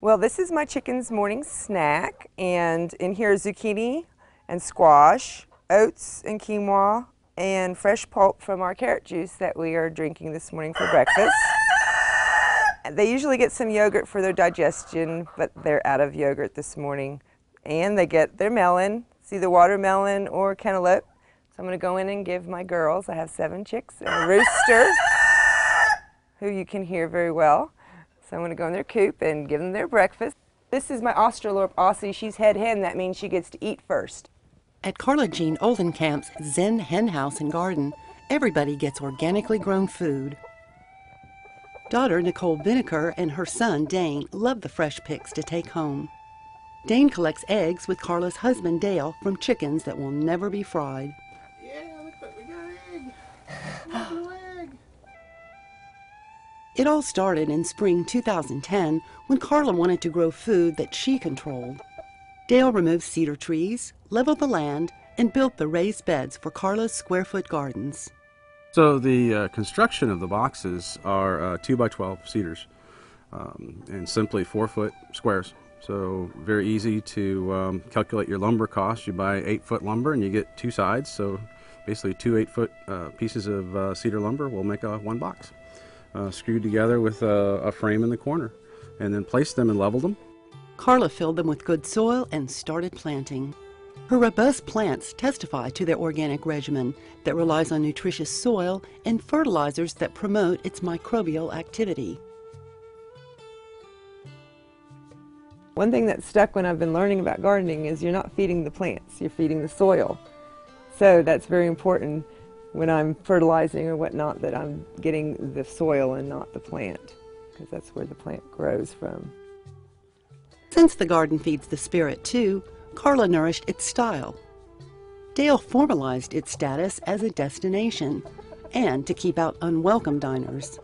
Well, this is my chicken's morning snack, and in here is zucchini and squash, oats and quinoa, and fresh pulp from our carrot juice that we are drinking this morning for breakfast. They usually get some yogurt for their digestion, but they're out of yogurt this morning. And they get their melon, it's either watermelon or cantaloupe. So I'm going to go in and give my girls, I have 7 chicks and a rooster, who you can hear very well. So I'm going to go in their coop and give them their breakfast. This is my Australorp Aussie. She's head hen. That means she gets to eat first. At Carla Jean Oldenkamp's Zen Hen House and Garden, everybody gets organically grown food. Daughter Nicole Binnicker and her son Dane love the fresh picks to take home. Dane collects eggs with Carla's husband Dale from chickens that will never be fried. Yeah, look what we got an egg. Look, a little egg. It all started in spring 2010 when Carla wanted to grow food that she controlled. Dale removed cedar trees, leveled the land, and built the raised beds for Carla's square-foot gardens. So the construction of the boxes are 2 by 12 cedars and simply 4-foot squares. So very easy to calculate your lumber cost. You buy 8-foot lumber and you get 2 sides. So basically 2 8-foot pieces of cedar lumber will make one box. Screwed together with a frame in the corner, and then placed them and leveled them. Carla filled them with good soil and started planting. Her robust plants testify to their organic regimen that relies on nutritious soil and fertilizers that promote its microbial activity. One thing that stuck when I've been learning about gardening is you're not feeding the plants, you're feeding the soil. So that's very important when I'm fertilizing or whatnot, that I'm getting the soil and not the plant, because that's where the plant grows from. Since the garden feeds the spirit too, Carla nourished its style. Dale formalized its status as a destination and to keep out unwelcome diners.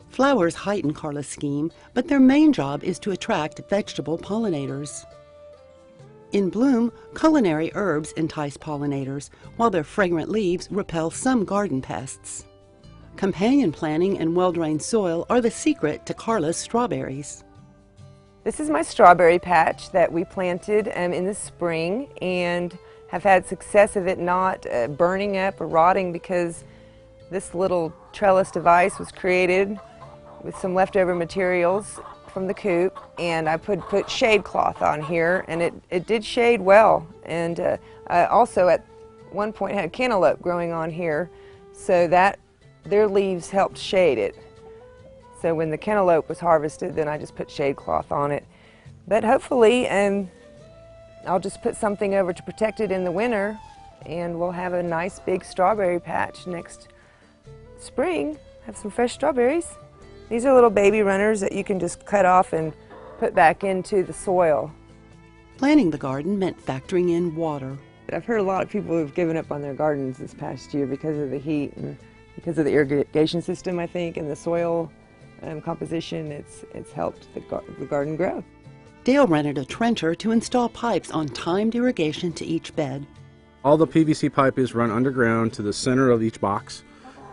Flowers heighten Carla's scheme, but their main job is to attract vegetable pollinators. In bloom, culinary herbs entice pollinators, while their fragrant leaves repel some garden pests. Companion planting and well-drained soil are the secret to Carla's strawberries. This is my strawberry patch that we planted in the spring, and have had success of it not burning up or rotting, because this little trellis device was created with some leftover materials from the coop, and I put shade cloth on here, and it did shade well. And I also at one point had cantaloupe growing on here, so that their leaves helped shade it. So when the cantaloupe was harvested, then I just put shade cloth on it. But hopefully I'll just put something over to protect it in the winter, and we'll have a nice big strawberry patch next spring. Have some fresh strawberries. These are little baby runners that you can just cut off and put back into the soil. Planting the garden meant factoring in water. I've heard a lot of people who've given up on their gardens this past year because of the heat and because of the irrigation system, I think, and the soil composition. It's helped the garden grow. Dale rented a trencher to install pipes on timed irrigation to each bed. All the PVC pipe is run underground to the center of each box,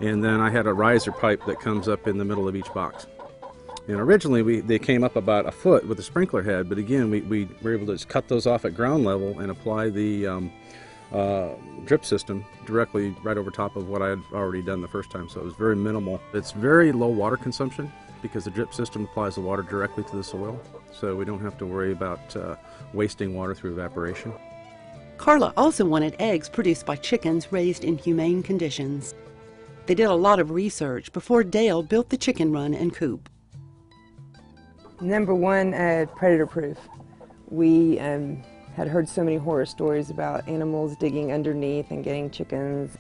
and then I had a riser pipe that comes up in the middle of each box. And originally they came up about a foot with a sprinkler head, but again we were able to just cut those off at ground level and apply the drip system directly right over top of what I had already done the first time, so it was very minimal. It's very low water consumption because the drip system applies the water directly to the soil, so we don't have to worry about wasting water through evaporation. Carla also wanted eggs produced by chickens raised in humane conditions. They did a lot of research before Dale built the chicken run and coop. Number one, predator proof. We had heard so many horror stories about animals digging underneath and getting chickens.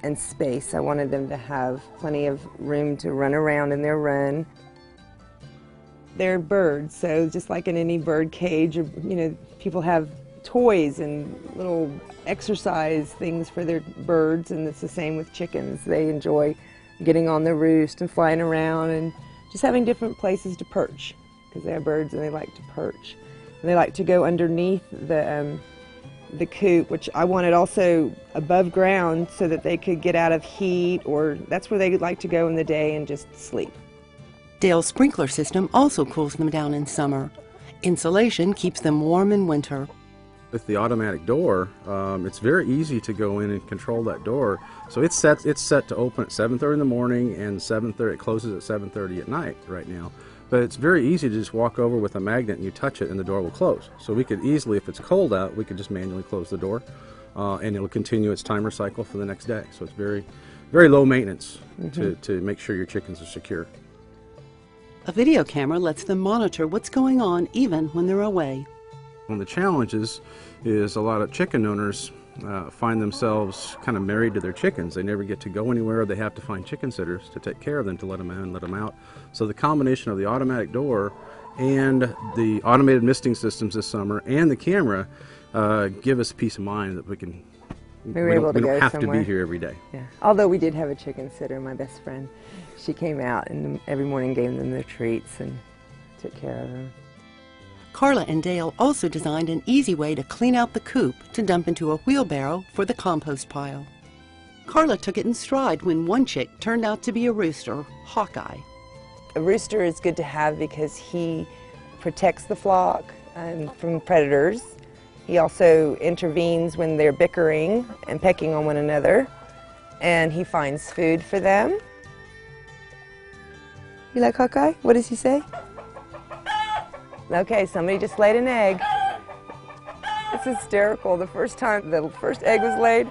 And space. I wanted them to have plenty of room to run around in their run. They're birds, so just like in any bird cage, people have toys and little exercise things for their birds, and it's the same with chickens. They enjoy getting on the roost and flying around and just having different places to perch, because they are birds and they like to perch. And they like to go underneath the the coop, which I wanted also above ground so that they could get out of heat, or that's where they like to go in the day and just sleep. Dale's sprinkler system also cools them down in summer. Insulation keeps them warm in winter. With the automatic door, it's very easy to go in and control that door. So it's set to open at 7:30 in the morning, and 7:30 it closes at 7:30 at night right now. But it's very easy to just walk over with a magnet and you touch it and the door will close. So we could easily, if it's cold out, we could just manually close the door, and it'll continue its timer cycle for the next day. So it's very, very low maintenance to make sure your chickens are secure. A video camera lets them monitor what's going on even when they're away. One of the challenges is a lot of chicken owners find themselves kind of married to their chickens. They never get to go anywhere. They have to find chicken sitters to take care of them, to let them in, let them out. So the combination of the automatic door and the automated misting systems this summer and the camera give us peace of mind that we don't have to be here every day. Yeah. Although we did have a chicken sitter, my best friend. She came out and every morning gave them their treats and took care of them. Carla and Dale also designed an easy way to clean out the coop to dump into a wheelbarrow for the compost pile. Carla took it in stride when one chick turned out to be a rooster, Hawkeye. A rooster is good to have because he protects the flock from predators. He also intervenes when they're bickering and pecking on one another, and he finds food for them. You like Hawkeye? What does he say? Okay, somebody just laid an egg. It's hysterical. The first time the first egg was laid,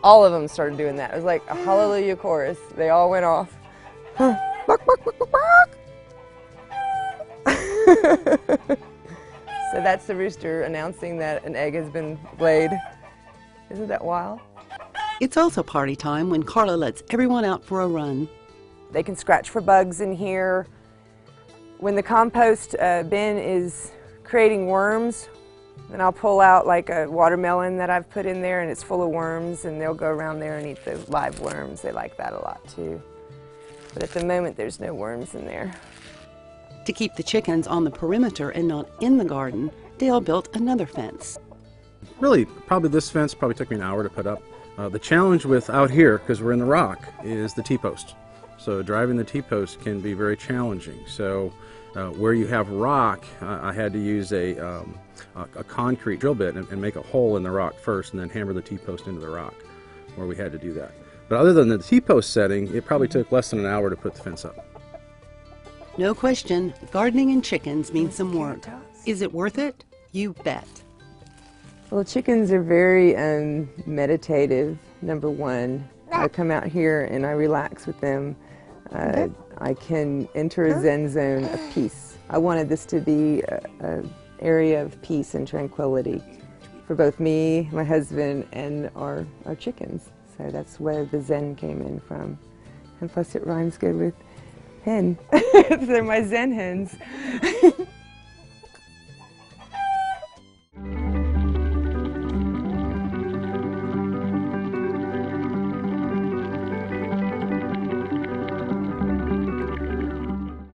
all of them started doing that. It was like a hallelujah chorus. They all went off. Bark, bark, bark, bark, bark. So that's the rooster announcing that an egg has been laid. Isn't that wild? It's also party time when Carla lets everyone out for a run. They can scratch for bugs in here. When the compost bin is creating worms, then I'll pull out like a watermelon that I've put in there and it's full of worms, and they'll go around there and eat the live worms. They like that a lot too. But at the moment there's no worms in there. To keep the chickens on the perimeter and not in the garden, Dale built another fence. Really, this fence probably took me an hour to put up. The challenge with out here, because we're in the rock, is the T-post. So driving the T-post can be very challenging. So where you have rock, I had to use a concrete drill bit and make a hole in the rock first, and then hammer the T-post into the rock, where we had to do that. But other than the T-post setting, it probably took less than an hour to put the fence up. No question, gardening and chickens means some work. Is it worth it? You bet. Well, chickens are very meditative, number one. I come out here and I relax with them. I can enter a Zen zone of peace. I wanted this to be an area of peace and tranquility for both me, my husband, and our chickens. So that's where the Zen came in from. And plus it rhymes good with hen. They're my Zen hens.